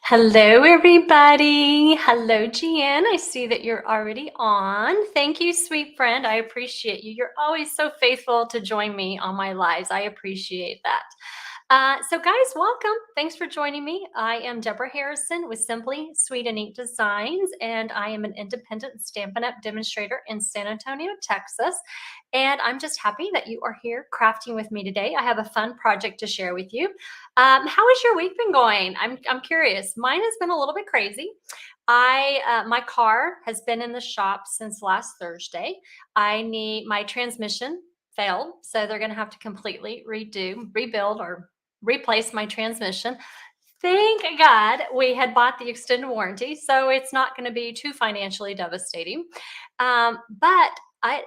Hello, everybody. Hello, Gian. I see that you're already on. Thank you, sweet friend. I appreciate you. You're always so faithful to join me on my lives. I appreciate that. So guys, welcome. Thanks for joining me. I am Debra Harrison with Simply Sweet and Neat Designs, and I am an independent Stampin' Up! Demonstrator in San Antonio, Texas. And I'm just happy that you are here crafting with me today. I have a fun project to share with you. How has your week been going? I'm curious. Mine has been a little bit crazy. My car has been in the shop since last Thursday. I need my transmission failed, so they're going to have to completely rebuild, or replace my transmission. Thank God we had bought the extended warranty, so it's not going to be too financially devastating. But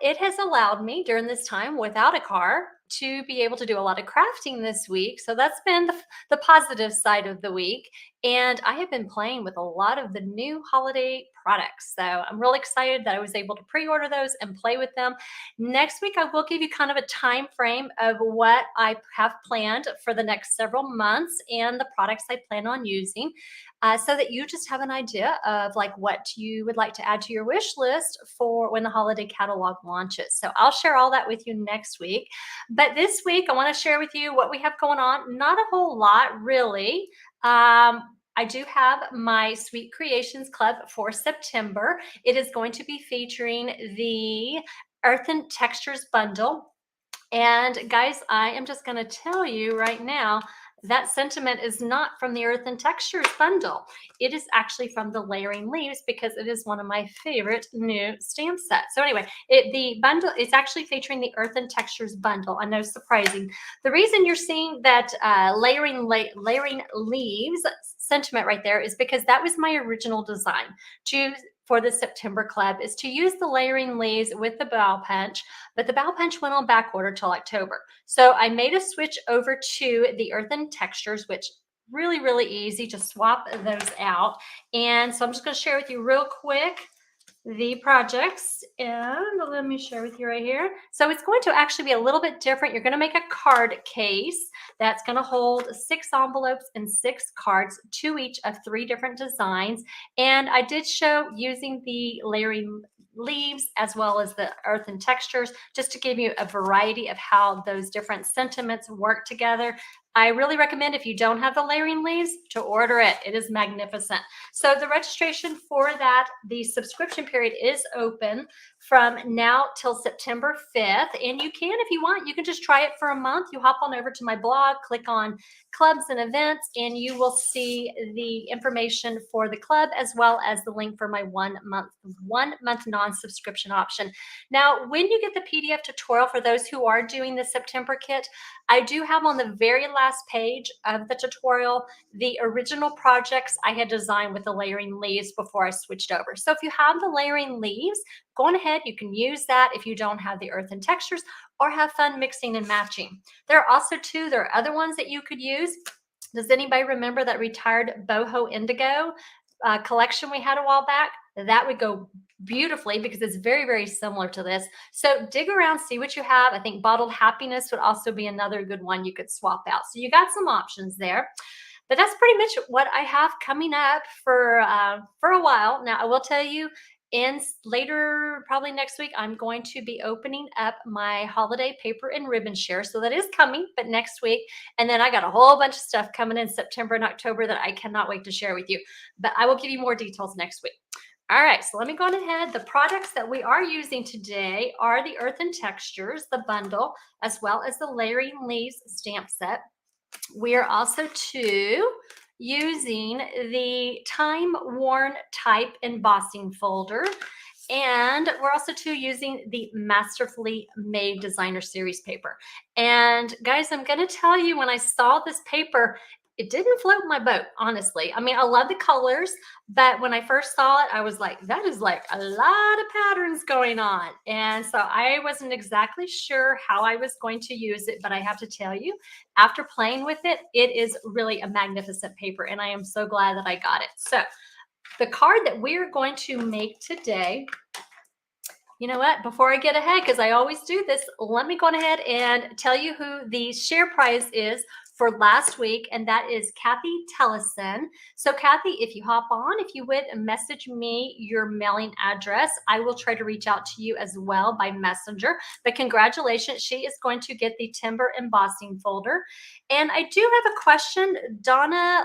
it has allowed me during this time without a car to be able to do a lot of crafting this week. So that's been the positive side of the week. And I have been playing with a lot of the new holiday products. So I'm really excited that I was able to pre-order those and play with them. Next week, I will give you kind of a time frame of what I have planned for the next several months and the products I plan on using. So that you just have an idea of like what you would like to add to your wish list for when the holiday catalog launches. So I'll share all that with you next week. But this week, I want to share with you what we have going on. Not a whole lot, really. I do have my Sweet Creations Club for September. It is going to be featuring the Earthen Textures bundle. And guys, I am just going to tell you right now, that sentiment is not from the Earthen Textures bundle. It is actually from the Layering Leaves, because it is one of my favorite new stamp sets. So anyway, the bundle is actually featuring the Earthen Textures bundle. I know, surprising. The reason you're seeing that Layering Leaves sentiment right there is because that was my original design for the September club, is to use the Layering Leaves with the bow punch, but the bow punch went on back order till October. So I made a switch over to the Earthen Textures, which really, really easy to swap those out. And so I'm just going to share with you real quick the projects, and let me share with you right here. So it's going to actually be a little bit different. You're going to make a card case that's going to hold 6 envelopes and 6 cards, 2 each of 3 different designs. And I did show using the Layering Leaves as well as the Earthen Textures, just to give you a variety of how those different sentiments work together. I really recommend, if you don't have the Layering Leaves, to order it. It is magnificent. So the registration for that, the subscription period is open from now till September 5th. And you can, if you want, you can just try it for a month. You hop on over to my blog, click on clubs and events, and you will see the information for the club as well as the link for my one month non-subscription option. Now, when you get the PDF tutorial, for those who are doing the September kit, I do have on the very last page of the tutorial the original projects I had designed with the Layering Leaves before I switched over. So if you have the Layering Leaves, go on ahead, you can use that if you don't have the Earthen Textures, or have fun mixing and matching. There are other ones that you could use. Does anybody remember that retired boho indigo collection we had a while back? That would go beautifully because it's very, very similar to this. So dig around, see what you have. I think Bottled Happiness would also be another good one you could swap out. So you got some options there. But that's pretty much what I have coming up for a while. Now, I will tell you, later, probably next week, I'm going to be opening up my holiday paper and ribbon share. So that is coming, but next week. And then I got a whole bunch of stuff coming in September and October that I cannot wait to share with you. But I will give you more details next week. All right, so let me go on ahead. The products that we are using today are the Earthen Textures, the bundle, as well as the Layering Leaves stamp set. We are also using the Timeworn type embossing folder. And we're also using the Masterfully Made Designer Series paper. And guys, I'm going to tell you, when I saw this paper, it didn't float my boat, honestly. I mean, I love the colors, but when I first saw it, I was like, that is like a lot of patterns going on. And so I wasn't exactly sure how I was going to use it, but I have to tell you, after playing with it, it is really a magnificent paper, and I am so glad that I got it. So the card that we're going to make today, you know what, before I get ahead, because I always do this, let me go ahead and tell you who the share prize is for last week, and that is Kathy Tellison. So Kathy, if you hop on, if you would message me your mailing address, I will try to reach out to you as well by messenger. But congratulations, she is going to get the timber embossing folder. And I do have a question, Donna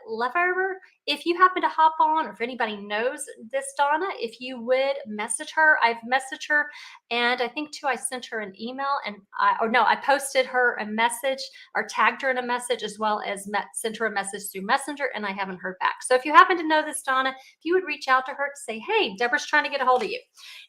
Lever. If you happen to hop on, or if anybody knows this Donna, if you would message her. I've messaged her, and I think too I sent her an email, and I posted her a message or tagged her in a message, as well as sent her a message through Messenger, and I haven't heard back. So if you happen to know this Donna, if you would reach out to her to say, hey, Deborah's trying to get a hold of you.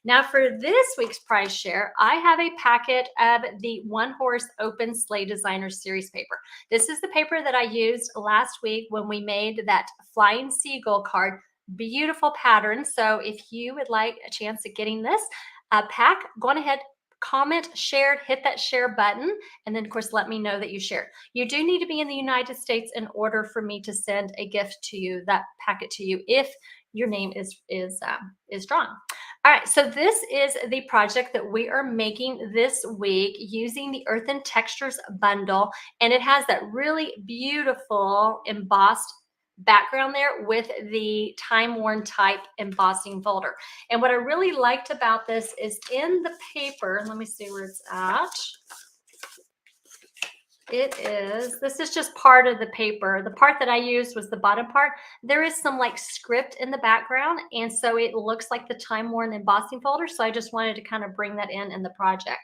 Now for this week's prize share, I have a packet of the One Horse Open Sleigh Designer Series paper. This is the paper that I used last week when we made that Flying Seagull card. Beautiful pattern. So if you would like a chance at getting this pack, go on ahead, comment, share, hit that share button, and then of course let me know that you shared. You do need to be in the United States in order for me to send a gift to you, that packet to you, if your name is drawn. All right, so this is the project that we are making this week using the Earthen Textures bundle, and it has that really beautiful embossed background there with the Timeworn type embossing folder. And what I really liked about this is in the paper, let me see where it's at. This is just part of the paper. The part that I used was the bottom part. There is some like script in the background, and so it looks like the Timeworn embossing folder. So I just wanted to kind of bring that in the project.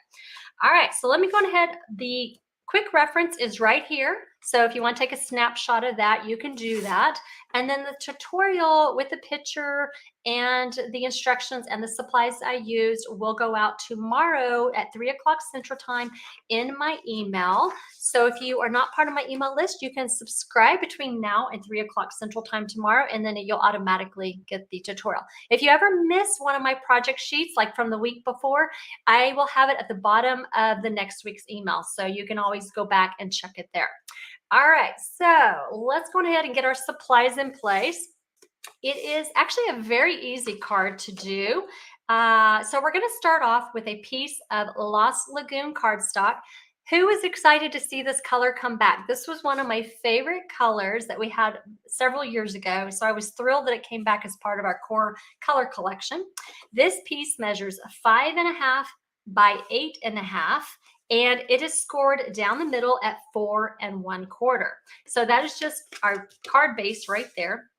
All right, so let me go ahead. The quick reference is right here. So if you want to take a snapshot of that, you can do that. And then the tutorial with the picture and the instructions and the supplies I used will go out tomorrow at 3 o'clock Central Time in my email. So if you are not part of my email list, you can subscribe between now and 3 o'clock Central Time tomorrow, and then you'll automatically get the tutorial. If you ever miss one of my project sheets, like from the week before, I will have it at the bottom of the next week's email. So you can always go back and check it there. All right, so let's go ahead and get our supplies in place. It is actually a very easy card to do. So we're going to start off with a piece of Lost Lagoon cardstock. Who is excited to see this color come back? This was one of my favorite colors that we had several years ago, so I was thrilled that it came back as part of our core color collection. This piece measures 5.5 by 8.5. And it is scored down the middle at 4 1/4. So that is just our card base right there.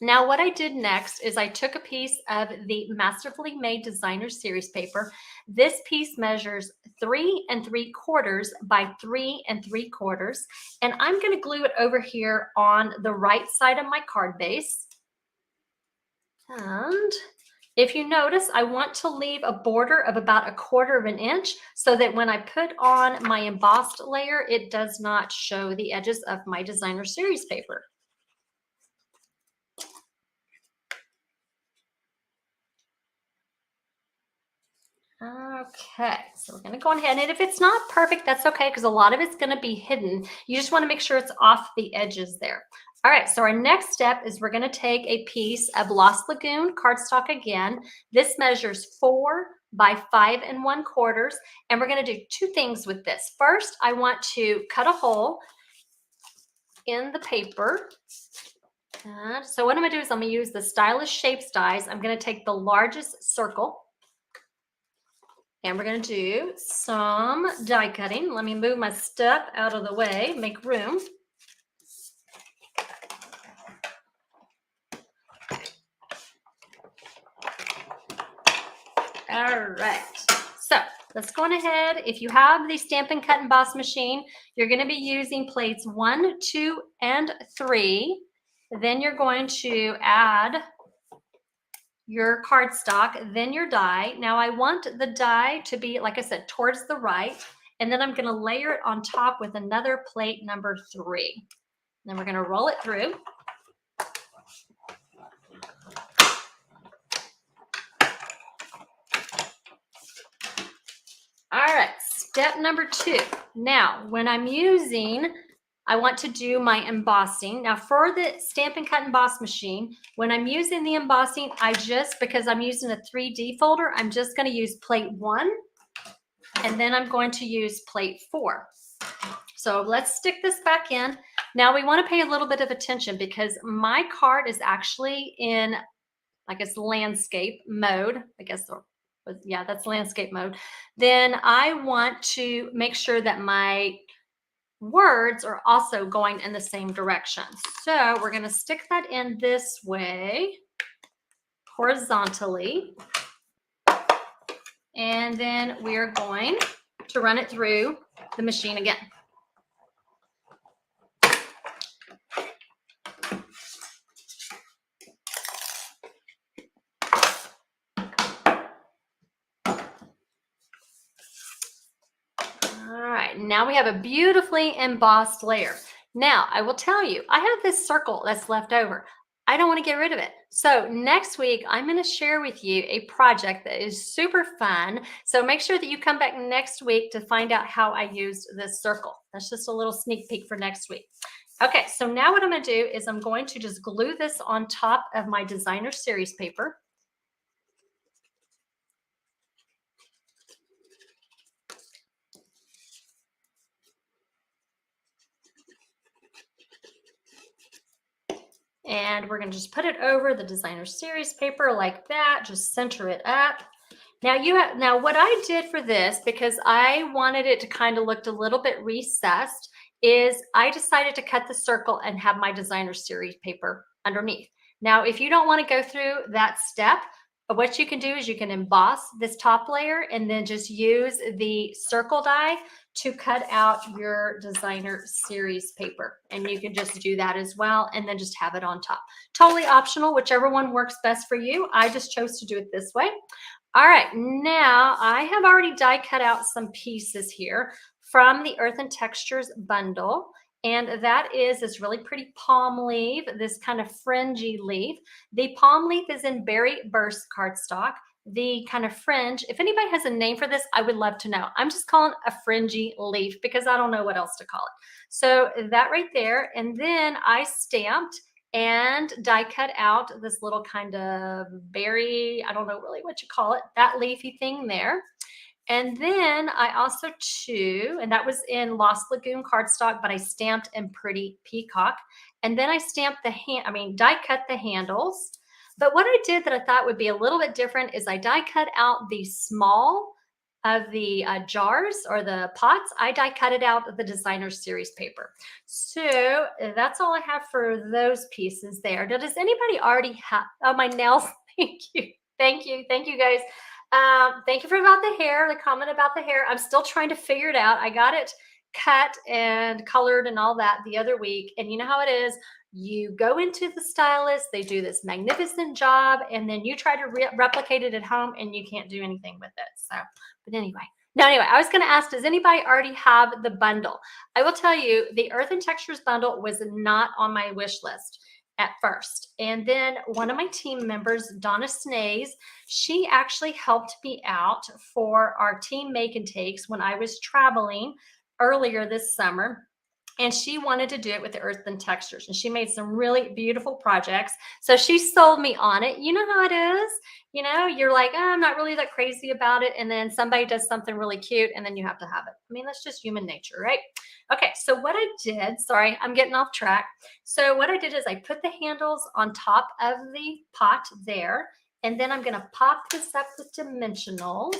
Now what I did next is I took a piece of the Masterfully Made Designer Series paper. This piece measures 3 3/4 by 3 3/4. And I'm going to glue it over here on the right side of my card base. And if you notice, I want to leave a border of about 1/4 inch so that when I put on my embossed layer, it does not show the edges of my designer series paper. Okay, so we're going to go ahead, and if it's not perfect, that's okay, because a lot of it's going to be hidden. You just want to make sure it's off the edges there. All right, so our next step is we're going to take a piece of Lost Lagoon cardstock again. This measures 4 by 5 1/4, and we're going to do two things with this. First, I want to cut a hole in the paper. And so what I'm going to do is I'm going to use the Stylish Shapes dies. I'm going to take the largest circle, and we're going to do some die cutting. Let me move my stuff out of the way, make room. All right, so let's go on ahead. If you have the Stampin' Cut Emboss machine, you're going to be using plates 1, 2, and 3. Then you're going to add your cardstock, then your die. Now I want the die to be, like I said, towards the right, and then I'm going to layer it on top with another plate number 3. Then we're going to roll it through. All right, step number 2. Now, when I'm using, I want to do my embossing. Now, for the Stampin' Cut Emboss machine, when I'm using the embossing, because I'm using a 3D folder, I'm just going to use plate 1, and then I'm going to use plate 4. So let's stick this back in. Now we want to pay a little bit of attention because my card is actually in, I guess, landscape mode, I guess, or yeah, that's landscape mode. Then I want to make sure that my words are also going in the same direction. So we're going to stick that in this way, horizontally. And then we're going to run it through the machine again. All right, now we have a beautifully embossed layer. Now, I will tell you, I have this circle that's left over. I don't want to get rid of it. So next week, I'm going to share with you a project that is super fun. So make sure that you come back next week to find out how I used this circle. That's just a little sneak peek for next week. Okay, so now what I'm going to do is I'm going to just glue this on top of my designer series paper. And we're going to just put it over the designer series paper like that, just center it up. Now what I did for this, because I wanted it to kind of look a little bit recessed, is I decided to cut the circle and have my designer series paper underneath. Now, if you don't want to go through that step, what you can do is you can emboss this top layer and then just use the circle die to cut out your designer series paper. And you can just do that as well and then just have it on top. Totally optional, whichever one works best for you. I just chose to do it this way. All right, now I have already die cut out some pieces here from the Earthen Textures bundle. And that is this really pretty palm leaf, this kind of fringy leaf. The palm leaf is in Berry Burst cardstock. The kind of fringe, if anybody has a name for this, I would love to know. I'm just calling a fringy leaf because I don't know what else to call it. So that right there. And then I stamped and die cut out this little kind of berry, I don't know really what you call it, that leafy thing there. And then I also and that was in Lost Lagoon cardstock, but I stamped in Pretty Peacock. And then I stamped die cut the handles. But what I did that I thought would be a little bit different is I die cut out the small of the jars or the pots. I die cut it out of the designer series paper. So that's all I have for those pieces there. Does anybody already have, oh, my nails, thank you. Thank you guys. Thank you for the hair, the comment about the hair. I'm still trying to figure it out. I got it cut and colored and all that the other week. And you know how it is. You go into the stylist, they do this magnificent job, and then you try to replicate it at home and you can't do anything with it. So, but anyway. I was going to ask, does anybody already have the bundle? I will tell you, the Earthen Textures bundle was not on my wish list at first. And then one of my team members, Donna Snays, she actually helped me out for our team make and takes when I was traveling earlier this summer. And she wanted to do it with the Earthen Textures. And she made some really beautiful projects. So she sold me on it. You know how it is. You know, you're like, oh, I'm not really that crazy about it. And then somebody does something really cute and then you have to have it. I mean, that's just human nature, right? Okay, so what I did, sorry, I'm getting off track. So what I did is I put the handles on top of the pot there. And then I'm going to pop this up with dimensionals.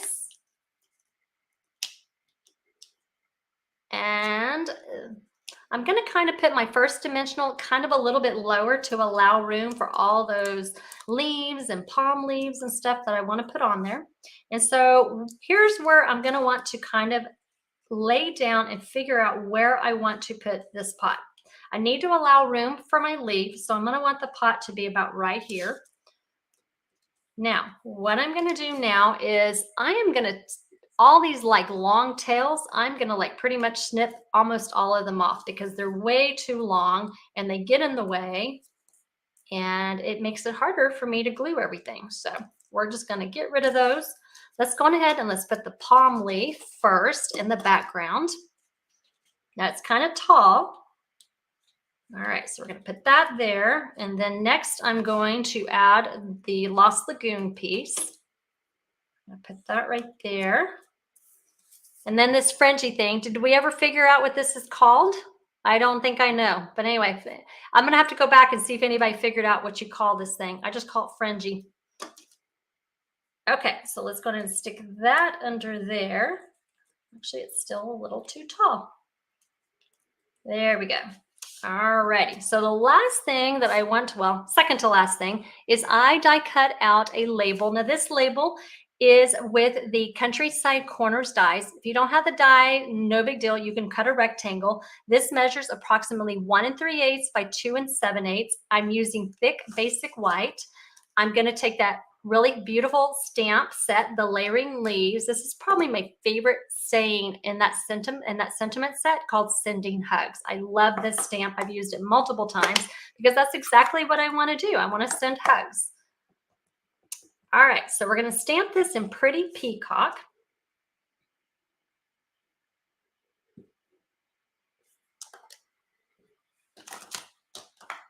And I'm going to kind of put my first dimensional kind of a little bit lower to allow room for all those leaves and palm leaves and stuff that I want to put on there. And so here's where I'm going to want to kind of lay down and figure out where I want to put this pot. I need to allow room for my leaf, so I'm going to want the pot to be about right here. Now, what I'm going to do now is I am going to all these like long tails, I'm going to like pretty much snip almost all of them off because they're way too long and they get in the way and it makes it harder for me to glue everything. So we're just going to get rid of those. Let's go on ahead and let's put the palm leaf first in the background. Now it's kind of tall. All right, so we're going to put that there. And then next I'm going to add the Lost Lagoon piece. I'm going to put that right there. And then this fringy thing, did we ever figure out what this is called? I don't think I know. But anyway, I'm going to have to go back and see if anybody figured out what you call this thing. I just call it fringy. Okay, so let's go ahead and stick that under there. Actually, it's still a little too tall. There we go. All righty. So the last thing that I want, well, second to last thing, is I die cut out a label. Now this label is with the Countryside Corners dies. If you don't have the die, no big deal. You can cut a rectangle. This measures approximately 1 3/8 by 2 7/8. I'm using thick basic white. I'm going to take that really beautiful stamp set, the layering leaves. This is probably my favorite saying in that sentiment set, called sending hugs. I love this stamp. I've used it multiple times because that's exactly what I want to do. I want to send hugs. All right, so we're going to stamp this in Pretty Peacock.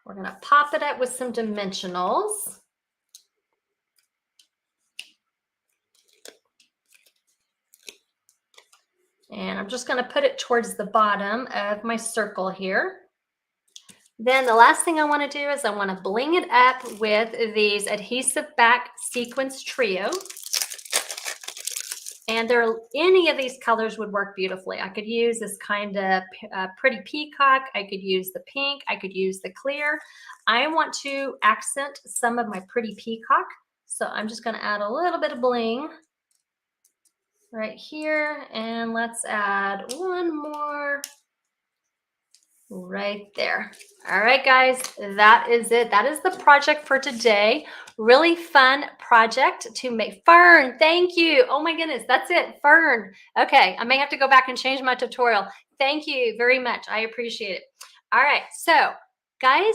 We're going to pop it up with some dimensionals. And I'm just going to put it towards the bottom of my circle here. Then the last thing I want to do is I want to bling it up with these Adhesive Back Sequins Trio. And any of these colors would work beautifully. I could use this kind of Pretty Peacock. I could use the pink. I could use the clear. I want to accent some of my Pretty Peacock. So I'm just going to add a little bit of bling right here. And let's add one more right there. All right, guys, that is it. That is the project for today. Really fun project to make. Fern, thank you. Oh my goodness, that's it, Fern. Okay, I may have to go back and change my tutorial. Thank you very much. I appreciate it. All right, so guys,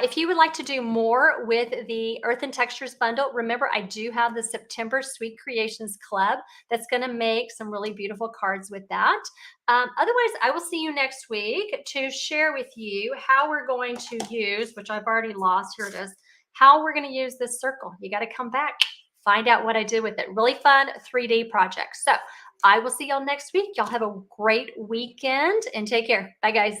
if you would like to do more with the Earthen Textures bundle, remember I do have the September Sweet Creations Club that's going to make some really beautiful cards with that. Otherwise, I will see you next week to share with you how we're going to use, which I've already lost, here it is, how we're going to use this circle. You got to come back, find out what I did with it. Really fun 3D project. So I will see y'all next week. Y'all have a great weekend and take care. Bye, guys.